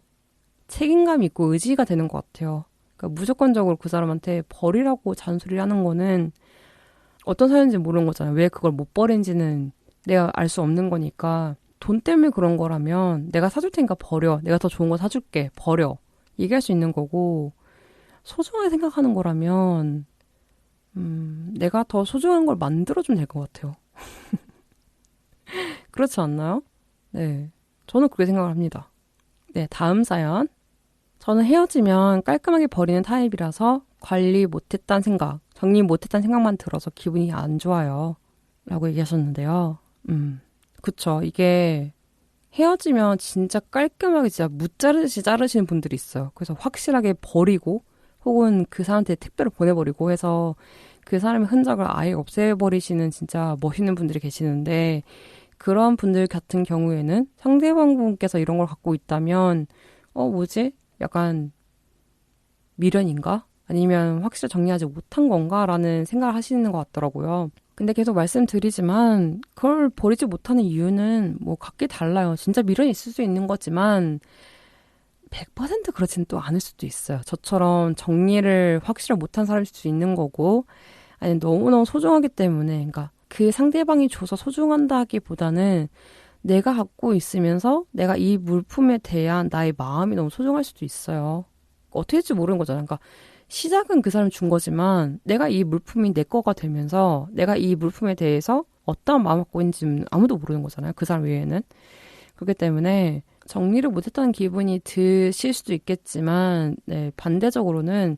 S1: 책임감 있고 의지가 되는 것 같아요. 그러니까 무조건적으로 그 사람한테 버리라고 잔소리를 하는 거는 어떤 사연인지 모르는 거잖아요. 왜 그걸 못 버린지는 내가 알 수 없는 거니까. 돈 때문에 그런 거라면 내가 사줄 테니까 버려. 내가 더 좋은 거 사줄게. 버려. 얘기할 수 있는 거고, 소중하게 생각하는 거라면 내가 더 소중한 걸 만들어주면 될 것 같아요. 그렇지 않나요? 네. 저는 그렇게 생각을 합니다. 네, 다음 사연. 저는 헤어지면 깔끔하게 버리는 타입이라서 관리 못했다는 생각, 정리 못했다는 생각만 들어서 기분이 안 좋아요. 라고 얘기하셨는데요. 그쵸. 이게 헤어지면 진짜 깔끔하게 진짜 무자르듯이 자르시는 분들이 있어요. 그래서 확실하게 버리고 혹은 그 사람한테 택배를 보내버리고 해서 그 사람의 흔적을 아예 없애버리시는 진짜 멋있는 분들이 계시는데 그런 분들 같은 경우에는 상대방 분께서 이런 걸 갖고 있다면 뭐지? 약간 미련인가? 아니면 확실히 정리하지 못한 건가? 라는 생각을 하시는 것 같더라고요. 근데 계속 말씀드리지만 그걸 버리지 못하는 이유는 뭐 각기 달라요. 진짜 미련이 있을 수 있는 거지만 100% 그렇지는 또 않을 수도 있어요. 저처럼 정리를 확실히 못한 사람일 수도 있는 거고 아니 너무너무 소중하기 때문에 그러니까 그 상대방이 줘서 소중한다기보다는 내가 갖고 있으면서 내가 이 물품에 대한 나의 마음이 너무 소중할 수도 있어요. 어떻게 될지 모르는 거잖아요. 그러니까 시작은 그 사람이 준 거지만 내가 이 물품이 내 거가 되면서 내가 이 물품에 대해서 어떤 마음을 갖고 있는지 아무도 모르는 거잖아요. 그 사람 외에는. 그렇기 때문에 정리를 못했다는 기분이 드실 수도 있겠지만 네, 반대적으로는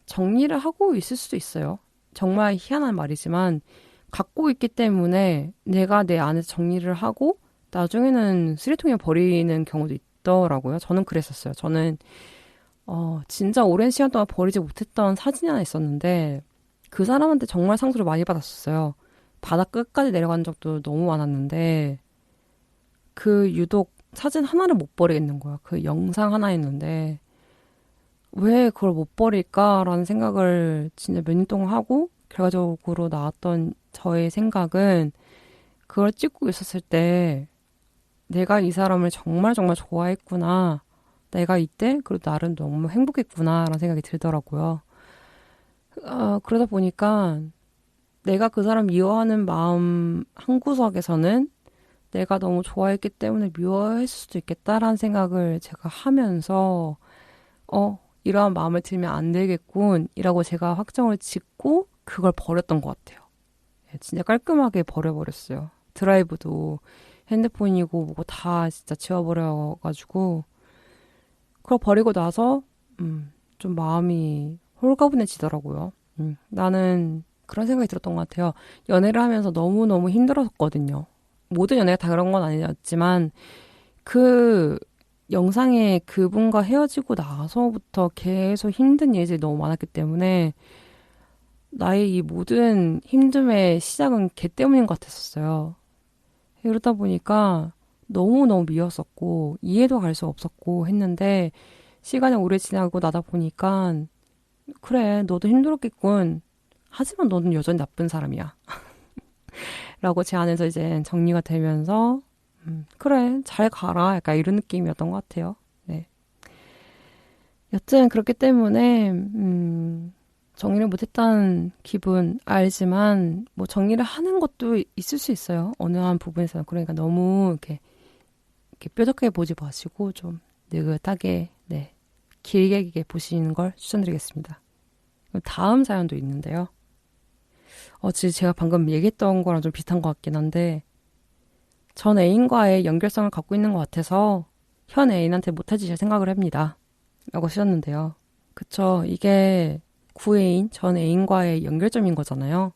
S1: 정리를 하고 있을 수도 있어요. 정말 희한한 말이지만 갖고 있기 때문에 내가 내 안에서 정리를 하고 나중에는 쓰레기통에 버리는 경우도 있더라고요. 저는 그랬었어요. 저는 진짜 오랜 시간 동안 버리지 못했던 사진이 하나 있었는데 그 사람한테 정말 상처를 많이 받았었어요. 바다 끝까지 내려간 적도 너무 많았는데 그 유독 사진 하나를 못 버리겠는 거야. 그 영상 하나였는데 왜 그걸 못 버릴까라는 생각을 진짜 몇 년 동안 하고 결과적으로 나왔던 저의 생각은 그걸 찍고 있었을 때 내가 이 사람을 정말 정말 좋아했구나. 내가 이때 그래도 나름 너무 행복했구나라는 생각이 들더라고요. 그러다 보니까 내가 그 사람 미워하는 마음 한 구석에서는 내가 너무 좋아했기 때문에 미워했을 수도 있겠다라는 생각을 제가 하면서 이러한 마음을 들면 안 되겠군 이라고 제가 확정을 짓고 그걸 버렸던 것 같아요. 진짜 깔끔하게 버려버렸어요. 드라이브도 핸드폰이고 뭐고 다 진짜 지워버려가지고 그걸 버리고 나서 좀 마음이 홀가분해지더라고요. 나는 그런 생각이 들었던 것 같아요. 연애를 하면서 너무너무 힘들었거든요. 모든 연애가 다 그런 건 아니었지만 그 영상에 그분과 헤어지고 나서부터 계속 힘든 일들이 너무 많았기 때문에 나의 이 모든 힘듦의 시작은 걔 때문인 것 같았었어요. 그러다 보니까 너무너무 미웠었고 이해도 갈 수 없었고 했는데 시간이 오래 지나고 나다 보니까 그래, 너도 힘들었겠군. 하지만 너는 여전히 나쁜 사람이야. 라고 제 안에서 이제 정리가 되면서, 그래, 잘 가라. 약간 이런 느낌이었던 것 같아요. 네. 여튼 그렇기 때문에, 정리를 못했다는 기분 알지만, 뭐 정리를 하는 것도 있을 수 있어요. 어느 한 부분에서는. 그러니까 너무 이렇게 뾰족하게 보지 마시고, 좀 느긋하게, 네. 길게 보시는 걸 추천드리겠습니다. 다음 사연도 있는데요. 지금 제가 방금 얘기했던 거랑 좀 비슷한 것 같긴 한데, 전 애인과의 연결성을 갖고 있는 것 같아서 현 애인한테 못해주실 생각을 합니다. 라고 쓰셨는데요. 그쵸. 이게 구애인, 전 애인과의 연결점인 거잖아요.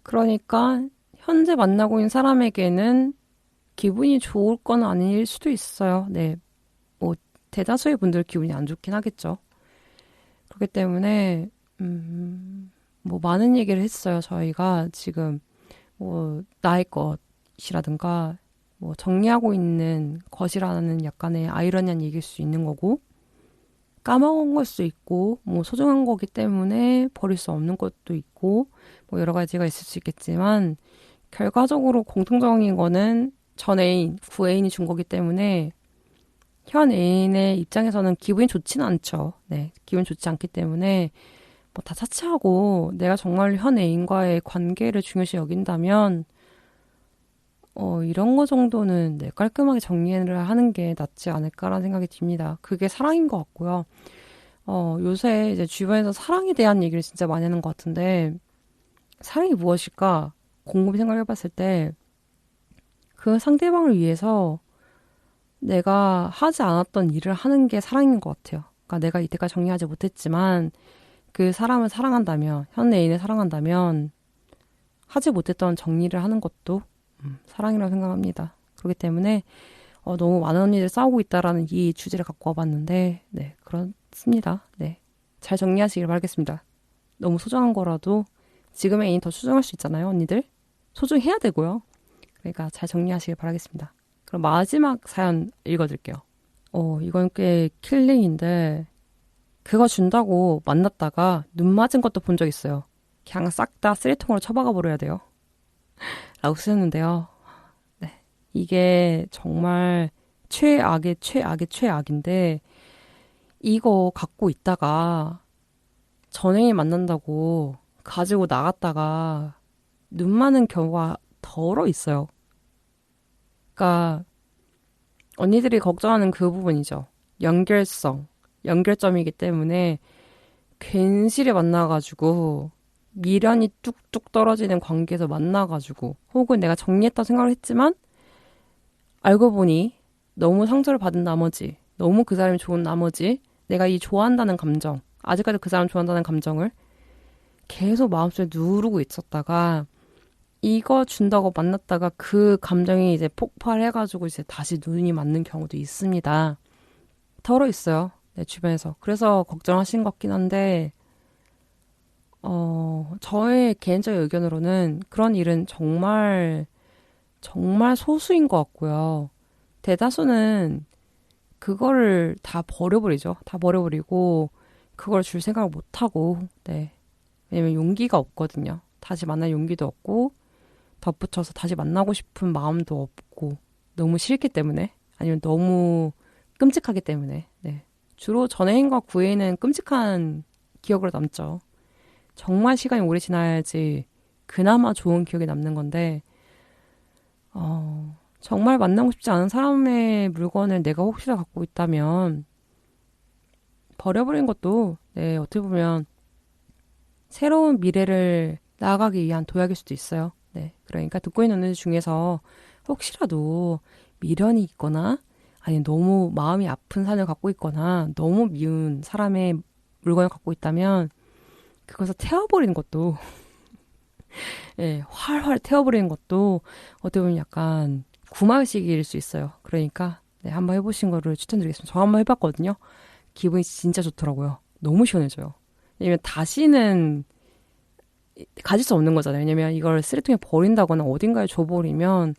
S1: 그러니까 현재 만나고 있는 사람에게는 기분이 좋을 건 아닐 수도 있어요. 네. 뭐 대다수의 분들 기분이 안 좋긴 하겠죠. 그렇기 때문에 뭐 많은 얘기를 했어요. 저희가 지금 뭐 나의 것이라든가 뭐 정리하고 있는 것이라는 약간의 아이러니한 얘기일 수 있는 거고 까먹은 걸 수 있고 뭐 소중한 거기 때문에 버릴 수 없는 것도 있고 뭐 여러 가지가 있을 수 있겠지만 결과적으로 공통적인 거는 전 애인, 구애인이 준 거기 때문에 현 애인의 입장에서는 기분이 좋지는 않죠. 네, 기분 좋지 않기 때문에 뭐 다 차치하고 내가 정말 현 애인과의 관계를 중요시 여긴다면 이런 거 정도는 네, 깔끔하게 정리를 하는 게 낫지 않을까라는 생각이 듭니다. 그게 사랑인 것 같고요. 요새 이제 주변에서 사랑에 대한 얘기를 진짜 많이 하는 것 같은데 사랑이 무엇일까 곰곰이 생각해봤을 때 그 상대방을 위해서 내가 하지 않았던 일을 하는 게 사랑인 것 같아요. 그러니까 내가 이때까지 정리하지 못했지만 그 사람을 사랑한다면, 현 애인을 사랑한다면 하지 못했던 정리를 하는 것도 사랑이라고 생각합니다. 그렇기 때문에 너무 많은 언니들 싸우고 있다라는 이 주제를 갖고 와봤는데 네, 그렇습니다. 네, 잘 정리하시길 바라겠습니다. 너무 소중한 거라도 지금의 애인 더 소중할 수 있잖아요, 언니들. 소중해야 되고요. 그러니까 잘 정리하시길 바라겠습니다. 그럼 마지막 사연 읽어드릴게요. 이건 꽤 킬링인데 그거 준다고 만났다가 눈 맞은 것도 본 적 있어요. 그냥 싹 다 쓰레통으로 처박아 버려야 돼요. 라고 쓰셨는데요. 네. 이게 정말 최악의 최악의 최악인데 이거 갖고 있다가 전행이 만난다고 가지고 나갔다가 눈 많은 경우가 덜어 있어요. 그러니까 언니들이 걱정하는 그 부분이죠. 연결성, 연결점이기 때문에 괜시리 만나가지고 미련이 뚝뚝 떨어지는 관계에서 만나가지고 혹은 내가 정리했다고 생각을 했지만 알고 보니 너무 상처를 받은 나머지 너무 그 사람이 좋은 나머지 내가 이 좋아한다는 감정 아직까지 그 사람 좋아한다는 감정을 계속 마음속에 누르고 있었다가 이거 준다고 만났다가 그 감정이 이제 폭발해가지고 이제 다시 눈이 맞는 경우도 있습니다. 덜어 있어요. 내 주변에서. 그래서 걱정하신 것 같긴 한데, 저의 개인적인 의견으로는 그런 일은 정말, 정말 소수인 것 같고요. 대다수는 그거를 다 버려버리죠. 다 버려버리고, 그걸 줄 생각을 못하고, 네. 왜냐면 용기가 없거든요. 다시 만날 용기도 없고, 덧붙여서 다시 만나고 싶은 마음도 없고 너무 싫기 때문에 아니면 너무 끔찍하기 때문에 네. 주로 전애인과 구애인은 끔찍한 기억으로 남죠. 정말 시간이 오래 지나야지 그나마 좋은 기억이 남는 건데 정말 만나고 싶지 않은 사람의 물건을 내가 혹시나 갖고 있다면 버려버리는 것도 네, 어떻게 보면 새로운 미래를 나아가기 위한 도약일 수도 있어요. 네, 그러니까 듣고 있는 분들 중에서 혹시라도 미련이 있거나 아니면 너무 마음이 아픈 사연을 갖고 있거나 너무 미운 사람의 물건을 갖고 있다면 그것을 태워버리는 것도 네, 활활 태워버리는 것도 어떻게 보면 약간 구마의식일 수 있어요. 그러니까 네, 한번 해보신 거를 추천드리겠습니다. 저 한번 해봤거든요. 기분이 진짜 좋더라고요. 너무 시원해져요. 왜냐면 다시는 가질 수 없는 거잖아요. 왜냐면 이걸 쓰레통에 버린다거나 어딘가에 줘버리면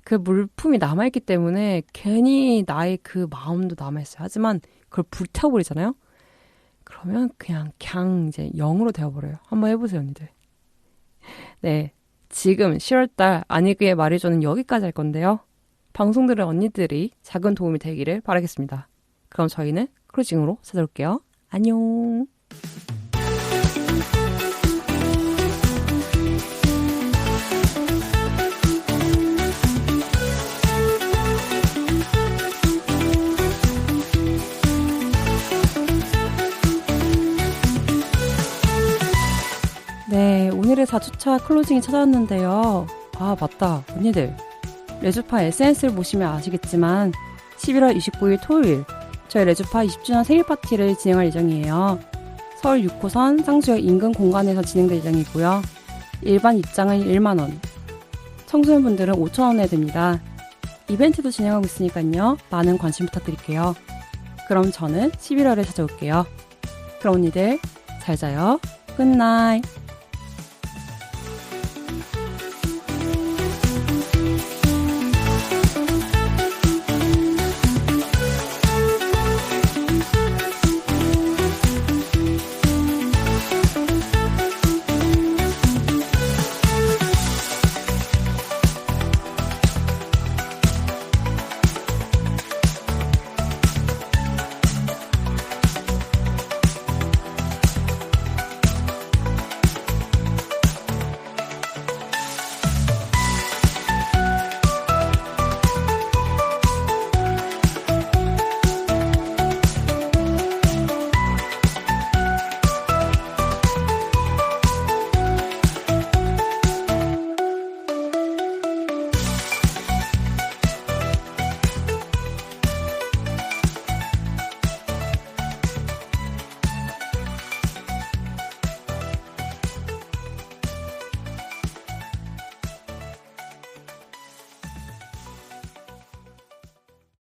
S1: 그 물품이 남아있기 때문에 괜히 나의 그 마음도 남아있어요. 하지만 그걸 불태워버리잖아요. 그러면 그냥 이제 0으로 되어버려요. 한번 해보세요, 언니들. 네, 지금 10월달 아니그의 말해줘는 여기까지 할 건데요. 방송 들은 언니들이 작은 도움이 되기를 바라겠습니다. 그럼 저희는 클로징으로 찾아올게요. 안녕. 네, 오늘의 4주차 클로징이 찾아왔는데요. 아, 맞다. 언니들. 레주파 SNS를 보시면 아시겠지만 11월 29일 토요일 저희 레주파 20주년 생일 파티를 진행할 예정이에요. 서울 6호선 상수역 인근 공간에서 진행될 예정이고요. 일반 입장은 1만원, 청소년분들은 5,000원에 됩니다. 이벤트도 진행하고 있으니까요. 많은 관심 부탁드릴게요. 그럼 저는 11월에 찾아올게요. 그럼 언니들 잘 자요. 굿나잇.